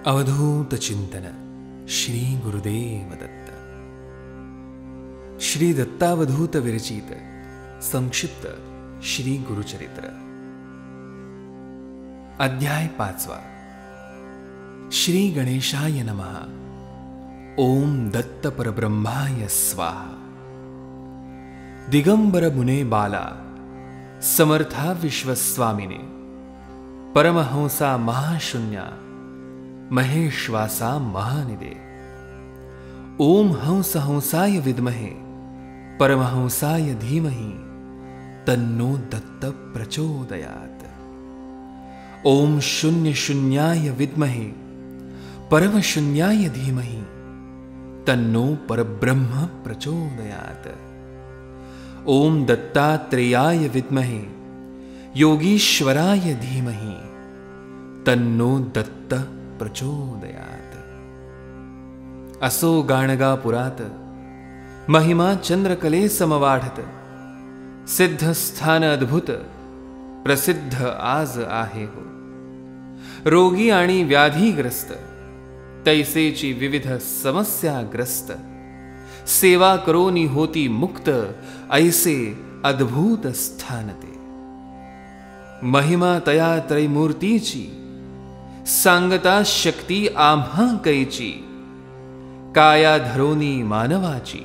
अवधूत चिंतन श्री गुरुदेव दत्त। श्री दत्तावधूत विरचित संक्षिप्त श्री गुरुचरित्र अध्याय 5। श्री गणेशाय नमः। ओम दत्त परब्रह्माय स्वाहा। दिगंबर मुने बाला समर्था विश्वस्वामिने परमहंसा महाशून्या महेश्वासा महानिदे। ओम हंस हंसाय विद्महे परमहंसाय धीमहि तन्नो दत्त प्रचोदयात्। ओम शून्य शून्याय विद्महे परमशून्याय धीमहि तन्नो परब्रह्म प्रचोदयात्। ओम दत्तात्रेयाय विद्महे योगीश्वराय धीमहि तन्नो दत्त प्रचोदयात्। असो गाणगापुरात महिमा चंद्रकले समवाढत सिद्ध स्थान अद्भुत प्रसिद्ध आज आहे हो। रोगी आणि व्याधीग्रस्त तैसेची विविध समस्याग्रस्त सेवा करोनी होती मुक्त ऐसे अद्भुत स्थान ते। महिमा तया त्रैमूर्तीची सांगता शक्ती आम्हा कैची काया धरोनी मानवाची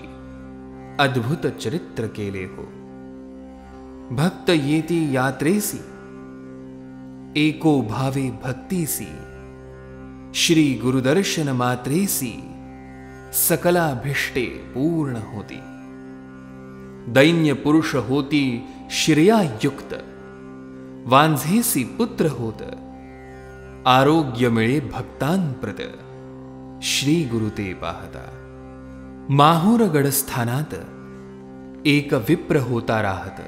अद्भुत चरित्र केले हो। भक्त येती यात्रेसी एको भावे भक्तीसी श्री गुरुदर्शन मात्रेसी सकलाभिष्टे पूर्ण होती। दैन्य पुरुष होती श्रियायुक्त वांझेसी पुत्र होत आरोग्य मिळे भक्तांप्रत श्री गुरु ते पाहता। माहुरगड स्थानात एक विप्र होता राहत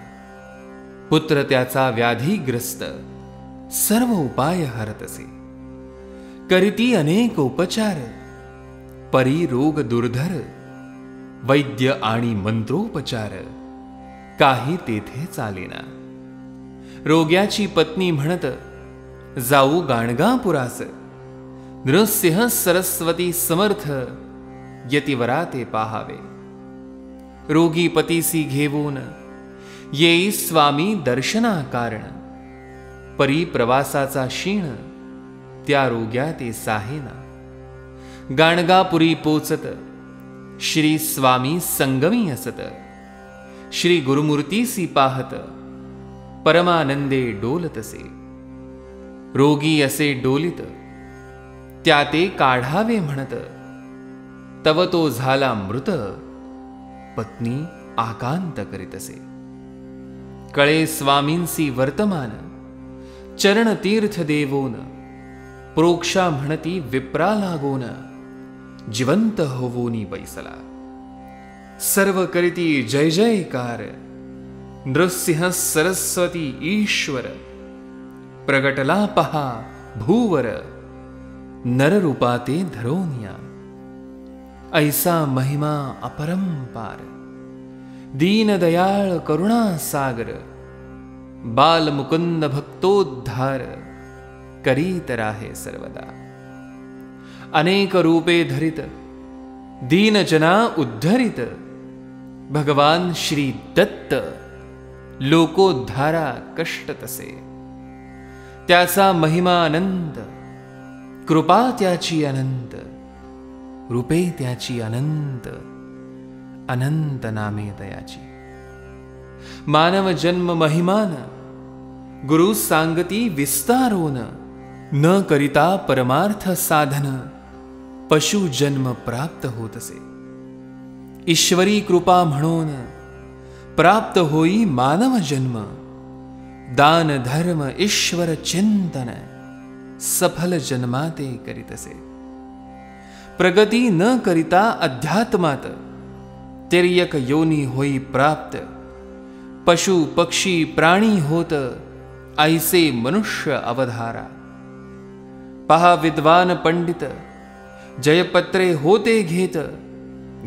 पुत्र त्याचा व्याधीग्रस्त सर्व उपाय हरतसे करीती अनेक उपचार परी रोग दुर्धर वैद्य आणि मंत्रोपचार काही तेथे चालेना। रोग्याची पत्नी म्हणत जाऊ गाणगापुरास नृसिंह सरस्वती समर्थ यतिवरा ते पाहावे। रोगी पतीसी घेऊन येई स्वामी दर्शना कारण परी प्रवासाचा क्षीण त्या रोग्या ते साहेना। गाणगापुरी पोचत श्री स्वामी संगमी असत श्री गुरुमूर्तीसी पाहत परमानंदे डोलतसे। रोगी असे डोलित त्या ते काढावे म्हणत तव तो झाला मृत पत्नी आकांत करीतसे। कळे स्वामींसी वर्तमान चरण तीर्थ देवोन प्रोक्षा म्हणती विप्रा लागोन जिवंत होवोनी बैसला। सर्व करीती जय जयकार नृसिंह सरस्वती ईश्वर प्रगटला पहा भूवर नररूपाते धरोनिया। ऐसा महिमा अपरंपार दीनदयाळ करुणा सागर बालमुकुंद भक्तोद्धार करीत राहे सर्वदा। अनेक रूपे धरित दीनजना उद्धरित भगवान श्री दत्त लोकोद्धारा कष्ट तसे। त्याचा महिमा अनंत कृपा त्याची अनंत रूपे त्याची अनंत अनंत नामे दयाची। मानव जन्म महिमान गुरु सांगती विस्तारोन न करिता परमार्थ साधन पशु जन्म प्राप्त होतसे। ईश्वरी कृपा म्हणून प्राप्त होई मानव जन्म दान धर्म ईश्वर चिंतन सफल जन्माते करीतसे। प्रगती न करिता अध्यात्मात तिर्यक योनी होई प्राप्त पशु पक्षी प्राणी होत ऐसे मनुष्य अवधारा। पहा विद्वान पंडित जयपत्रे होते घेत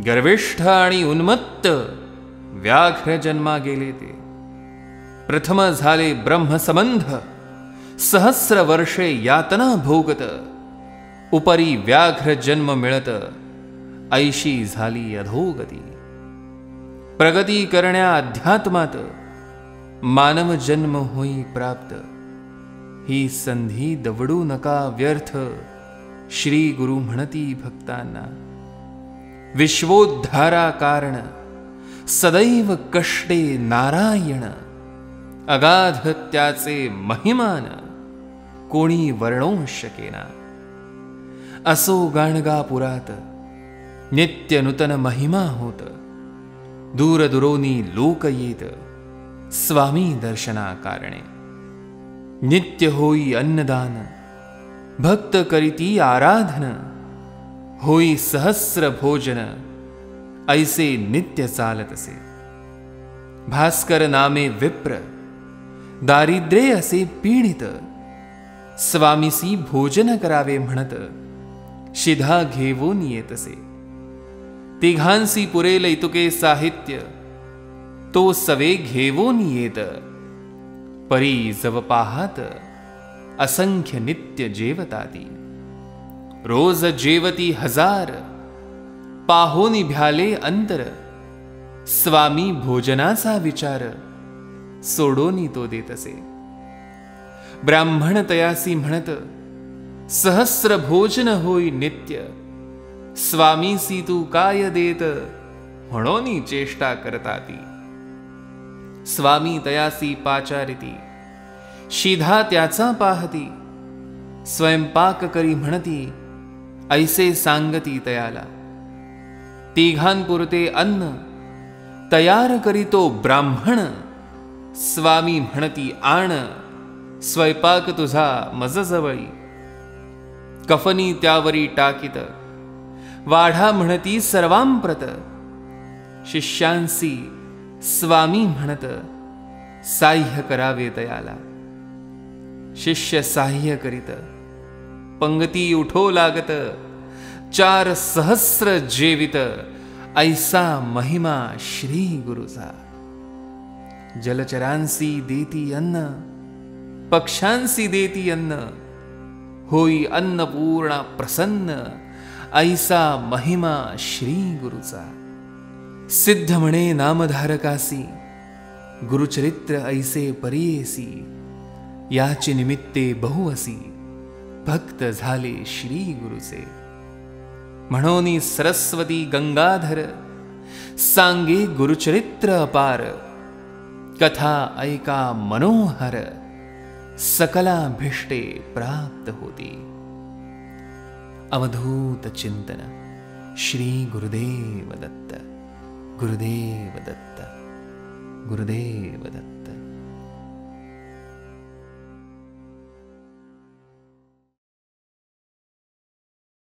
गर्विष्ठ आणि उन्मत्त व्याघ्र जन्मा गेले ते। प्रथम झाले ब्रह्मसंबंध सहस्र वर्षे यातना भोगत उपरी व्याघ्र जन्म मिळत ऐशी झाली अधोगती. प्रगती करण्या अध्यात्मात मानव जन्म होई प्राप्त. ही संधी दवडू नका व्यर्थ, श्री गुरु म्हणती भक्तांना. विश्वोद्धारा कारण सदैव कष्टे नारायण. अगाध त्याचे महिमान कोणी वर्णो शकेना. असो गाणगापुरात नित्य नूतन महिमा होत. दूर दुरोनी लोक येत स्वामी दर्शना कारणे. नित्य होई अन्नदान भक्त करीती आराधन. होई सहस्र भोजन ऐसे नित्य चालतसे. भास्कर नामे विप्र दारिद्र्ये असे पीडित. स्वामीसी भोजन करावे म्हणत शिधा घेऊन येतसे. तिघांसी पुरेल इतुके साहित्य तो सवे घेऊन येत. परी जव पाहात असंख्य नित्य जेवताती. रोज जेवती हजार पाहोनी भ्याले अंतर. स्वामी भोजनाचा विचार सोडोनी तो देतसे. ब्राह्मण तयासी म्हणत सहस्र भोजन होई नित्य. स्वामीसी तू काय देत म्हणोनी चेष्टा करताती. स्वामी तयासी पाचारिती शिधा त्याचा पाहती. स्वयंपाक करी म्हणती ऐसे सांगती तयाला. तिघांपुरते अन्न तयार करीतो ब्राह्मण. स्वामी म्हणती आण स्वयंपाक तुझा मजजवळी. कफनी त्यावरी टाकीत वाढा म्हणती सर्वांप्रत. शिष्यांसी स्वामी म्हणत साह्य करावे तयाला. शिष्य साह्य करीत पंगती उठो लागत. 4 सहस्र जेवित ऐसा महिमा श्री गुरुचा. जलचरांसी देती अन्न पक्ष्यांसी देती अन्न. होई अन्नपूर्णा प्रसन्न ऐसा महिमा श्री गुरुचा. सिद्ध म्हणे नामधारकासी गुरुचरित्र ऐसे परियेसी. याची निमित्ते बहुअसी भक्त झाले श्री गुरुचे. म्हणोनी सरस्वती गंगाधर सांगे गुरुचरित्र अपार. कथा ऐका मनोहर सकला भिष्टे प्राप्त होती. अवधूत चिंतन श्री गुरुदेव दत्त. गुरुदेव दत्त. गुरुदेव दत्त.